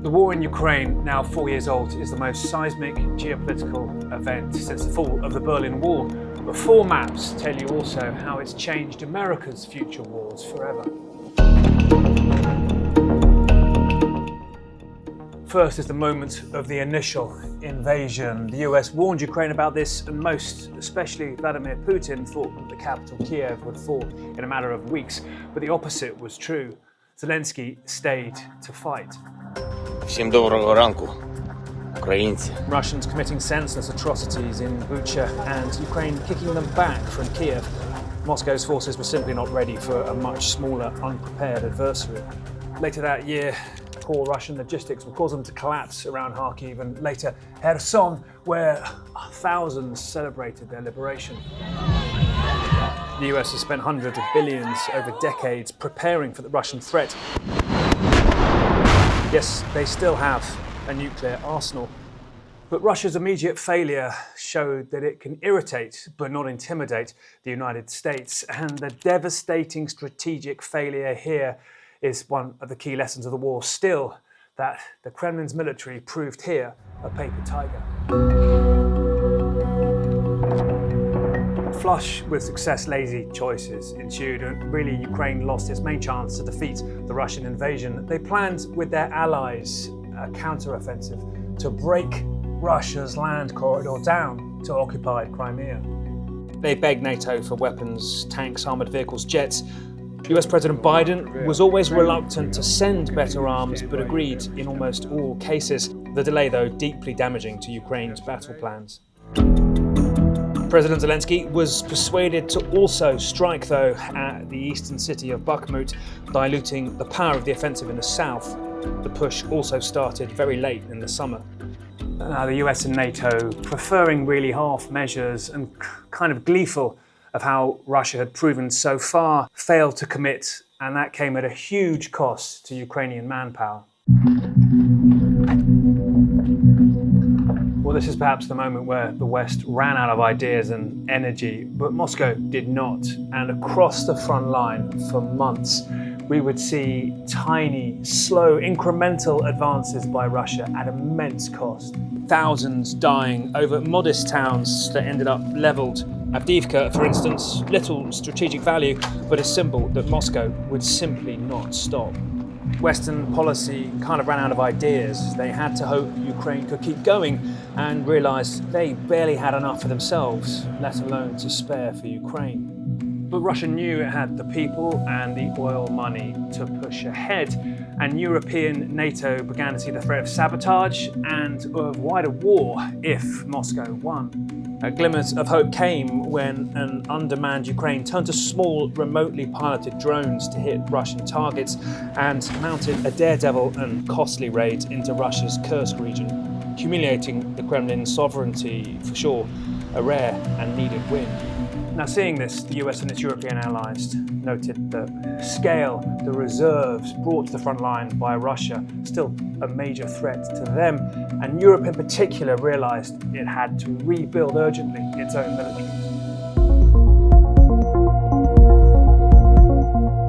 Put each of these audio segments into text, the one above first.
The war in Ukraine, now 4 years old, is the most seismic geopolitical event since the fall of the Berlin Wall. But 4 maps tell you also how it's changed America's future wars forever. First is the moment of the initial invasion. The US warned Ukraine about this, and most, especially Vladimir Putin, thought that the capital Kiev would fall in a matter of weeks. But the opposite was true. Zelensky stayed to fight. Всім доброго ранку, українці. Russians committing senseless atrocities in Bucha and Ukraine kicking them back from Kiev. Moscow's forces were simply not ready for a much smaller, unprepared adversary. Later that year, poor Russian logistics would cause them to collapse around Kharkiv, and later Kherson, where thousands celebrated their liberation. The US has spent hundreds of billions over decades preparing for the Russian threat. Yes, they still have a nuclear arsenal, but Russia's immediate failure showed that it can irritate but not intimidate the United States, and the devastating strategic failure here is one of the key lessons of the war still, that the Kremlin's military proved here a paper tiger. Flush with success, lazy choices ensued, and really Ukraine lost its main chance to defeat the Russian invasion. They planned with their allies a counter-offensive to break Russia's land corridor down to occupied Crimea. They begged NATO for weapons, tanks, armoured vehicles, jets. US President Biden was always reluctant to send better arms, but agreed in almost all cases. The delay, though, deeply damaging to Ukraine's battle plans. President Zelensky was persuaded to also strike, though, at the eastern city of Bakhmut, diluting the power of the offensive in the south. The push also started very late in the summer. Now, the US and NATO, preferring really half measures and kind of gleeful of how Russia had proven so far, failed to commit, and that came at a huge cost to Ukrainian manpower. Well, this is perhaps the moment where the West ran out of ideas and energy, but Moscow did not. And across the front line for months, we would see tiny, slow, incremental advances by Russia at immense cost. Thousands dying over modest towns that ended up leveled. Avdiivka, for instance, little strategic value, but a symbol that Moscow would simply not stop. Western policy kind of ran out of ideas. They had to hope Ukraine could keep going and realised they barely had enough for themselves, let alone to spare for Ukraine. But Russia knew it had the people and the oil money to push ahead, and European NATO began to see the threat of sabotage and of wider war if Moscow won. Glimmers of hope came when an undermanned Ukraine turned to small, remotely piloted drones to hit Russian targets and mounted a daredevil and costly raid into Russia's Kursk region, humiliating the Kremlin's sovereignty for sure, a rare and needed win. Now, seeing this, the US and its European allies noted the scale, the reserves brought to the front line by Russia, still a major threat to them, and Europe in particular realised it had to rebuild urgently its own militaries.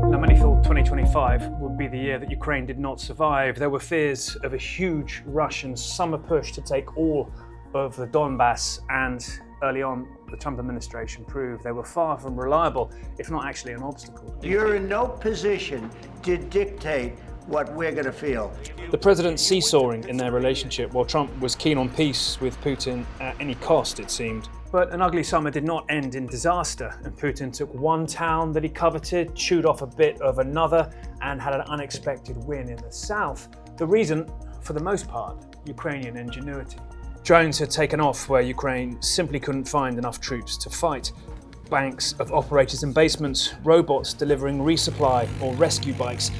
Now, many thought 2025 would be the year that Ukraine did not survive. There were fears of a huge Russian summer push to take all of the Donbass, and early on, the Trump administration proved they were far from reliable, if not actually an obstacle. You're in no position to dictate what we're going to feel. The presidents seesawing in their relationship, while Trump was keen on peace with Putin at any cost, it seemed. But an ugly summer did not end in disaster, and Putin took one town that he coveted, chewed off a bit of another, and had an unexpected win in the south. The reason, for the most part, Ukrainian ingenuity. Drones had taken off where Ukraine simply couldn't find enough troops to fight. Banks of operators in basements, robots delivering resupply or rescue bikes.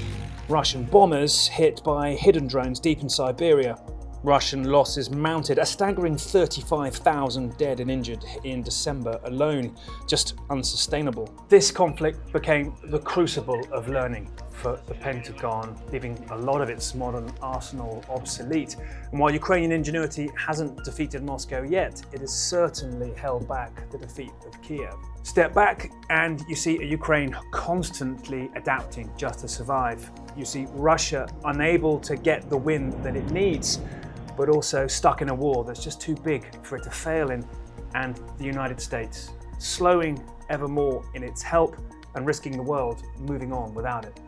Russian bombers hit by hidden drones deep in Siberia. Russian losses mounted, a staggering 35,000 dead and injured in December alone. Just unsustainable. This conflict became the crucible of learning. for the Pentagon, leaving a lot of its modern arsenal obsolete. And while Ukrainian ingenuity hasn't defeated Moscow yet, it has certainly held back the defeat of Kiev. Step back and you see a Ukraine constantly adapting just to survive. You see Russia unable to get the win that it needs, but also stuck in a war that's just too big for it to fail in, and the United States slowing ever more in its help and risking the world moving on without it.